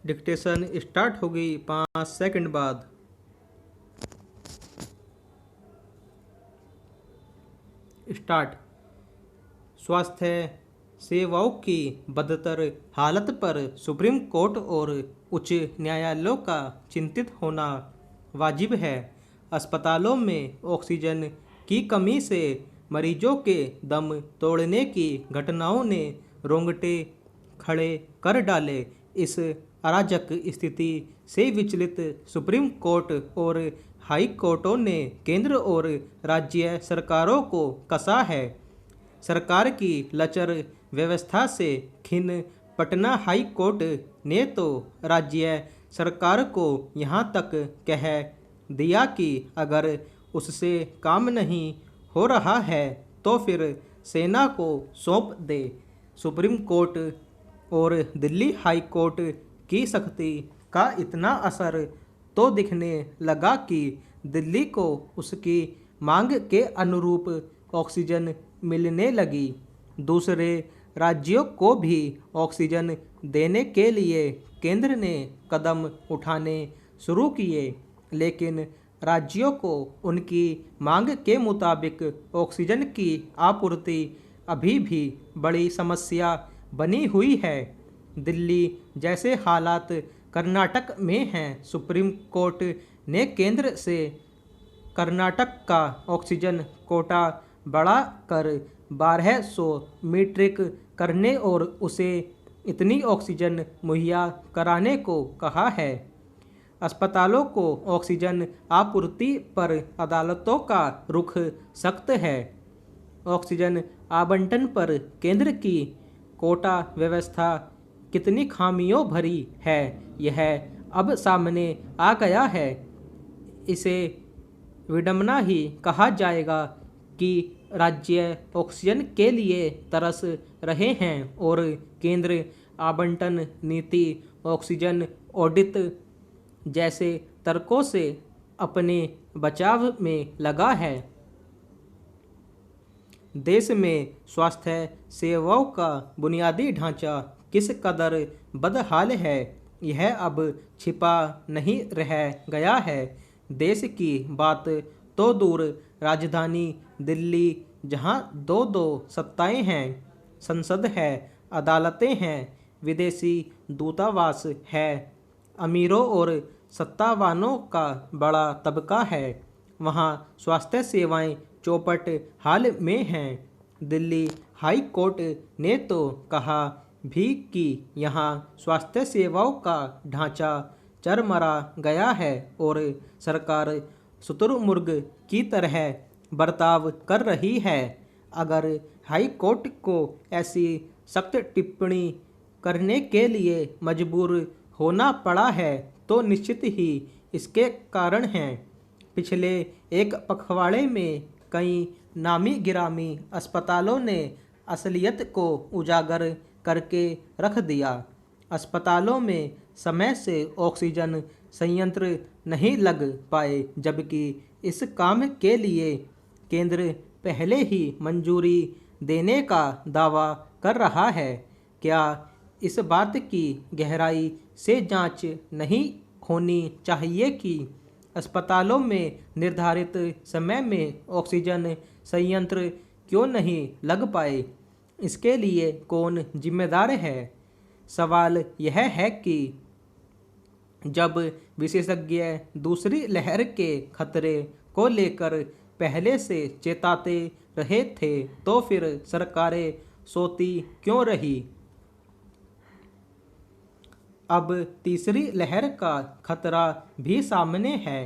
Dictation start होगी 5 second बाद। Start. स्वास्थ्य सेवाओं की बदतर हालत पर सुप्रीम कोर्ट और उच्च न्यायालयों का चिंतित होना वाजिब है। अस्पतालों में ऑक्सीजन की कमी से मरीजों के दम तोड़ने की घटनाओं ने रोंगटे खड़े कर डाले। इस अराजक स्थिति से विचलित सुप्रीम कोर्ट और हाई कोर्टों ने केंद्र और राज्य सरकारों को कसा है। सरकार की लचर व्यवस्था से खिन्न पटना हाई कोर्ट ने तो राज्य सरकार को यहाँ तक कह दिया कि अगर उससे काम नहीं हो रहा है तो फिर सेना को सौंप दे। सुप्रीम कोर्ट और दिल्ली हाई कोर्ट की सख्ती का इतना असर तो दिखने लगा कि दिल्ली को उसकी मांग के अनुरूप ऑक्सीजन मिलने लगी। दूसरे राज्यों को भी ऑक्सीजन देने के लिए केंद्र ने कदम उठाने शुरू किए, लेकिन राज्यों को उनकी मांग के मुताबिक ऑक्सीजन की आपूर्ति अभी भी बड़ी समस्या बनी हुई है। दिल्ली जैसे हालात कर्नाटक में हैं। सुप्रीम कोर्ट ने केंद्र से कर्नाटक का ऑक्सीजन कोटा बढ़ाकर 1200 मीट्रिक करने और उसे इतनी ऑक्सीजन मुहैया कराने को कहा है। अस्पतालों को ऑक्सीजन आपूर्ति पर अदालतों का रुख सख्त है। ऑक्सीजन आवंटन पर केंद्र की कोटा व्यवस्था कितनी खामियों भरी है, यह अब सामने आ गया है। इसे विडंबना ही कहा जाएगा कि राज्य ऑक्सीजन के लिए तरस रहे हैं और केंद्र आवंटन नीति, ऑक्सीजन ऑडिट जैसे तर्कों से अपने बचाव में लगा है। देश में स्वास्थ्य सेवाओं का बुनियादी ढांचा किस कदर बदहाल है, यह अब छिपा नहीं रह गया है। देश की बात तो दूर, राजधानी दिल्ली जहां दो दो सत्ताएं हैं, संसद है, अदालतें हैं, विदेशी दूतावास है, अमीरों और सत्तावानों का बड़ा तबका है, वहां स्वास्थ्य सेवाएं चौपट हाल में हैं। दिल्ली हाई कोर्ट ने तो कहा भी कि यहाँ स्वास्थ्य सेवाओं का ढांचा चरमरा गया है और सरकार शुतुरमुर्ग की तरह बर्ताव कर रही है। अगर हाई कोर्ट को ऐसी सख्त टिप्पणी करने के लिए मजबूर होना पड़ा है तो निश्चित ही इसके कारण हैं। पिछले एक पखवाड़े में कई नामी गिरामी अस्पतालों ने असलियत को उजागर करके रख दिया। अस्पतालों में समय से ऑक्सीजन संयंत्र नहीं लग पाए, जबकि इस काम के लिए केंद्र पहले ही मंजूरी देने का दावा कर रहा है। क्या इस बात की गहराई से जांच नहीं होनी चाहिए कि अस्पतालों में निर्धारित समय में ऑक्सीजन संयंत्र क्यों नहीं लग पाए? इसके लिए कौन जिम्मेदार है? सवाल यह है कि जब विशेषज्ञ दूसरी लहर के खतरे को लेकर पहले से चेताते रहे थे तो फिर सरकारें सोती क्यों रही? अब तीसरी लहर का खतरा भी सामने है।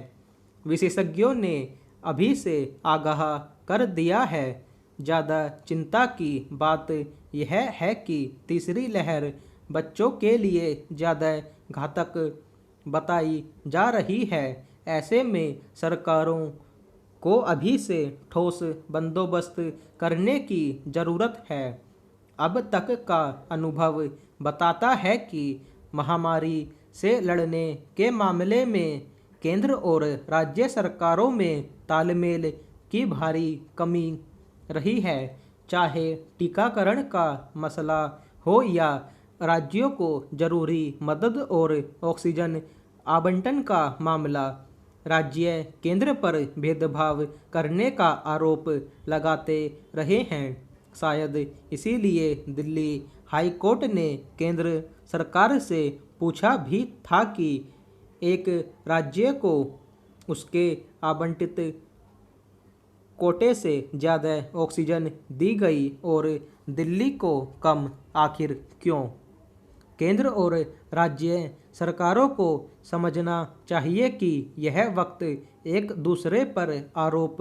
विशेषज्ञों ने अभी से आगाह कर दिया है। ज़्यादा चिंता की बात यह है कि तीसरी लहर बच्चों के लिए ज़्यादा घातक बताई जा रही है। ऐसे में सरकारों को अभी से ठोस बंदोबस्त करने की ज़रूरत है। अब तक का अनुभव बताता है कि महामारी से लड़ने के मामले में केंद्र और राज्य सरकारों में तालमेल की भारी कमी रही है। चाहे टीकाकरण का मसला हो या राज्यों को जरूरी मदद और ऑक्सीजन आवंटन का मामला। राज्य केंद्र पर भेदभाव करने का आरोप लगाते रहे हैं। शायद इसीलिए दिल्ली हाई कोर्ट ने केंद्र सरकार से पूछा भी था कि एक राज्य को उसके आवंटित कोटे से ज़्यादा ऑक्सीजन दी गई और दिल्ली को कम, आखिर क्यों? केंद्र और राज्य सरकारों को समझना चाहिए कि यह वक्त एक दूसरे पर आरोप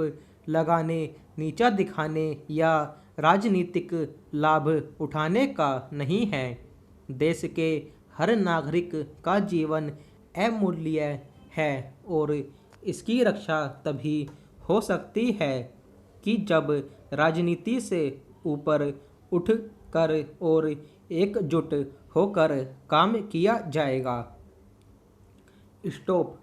लगाने, नीचा दिखाने या राजनीतिक लाभ उठाने का नहीं है। देश के हर नागरिक का जीवन अमूल्य है और इसकी रक्षा तभी हो सकती है कि जब राजनीति से ऊपर उठ कर और एकजुट होकर काम किया जाएगा। स्टॉप।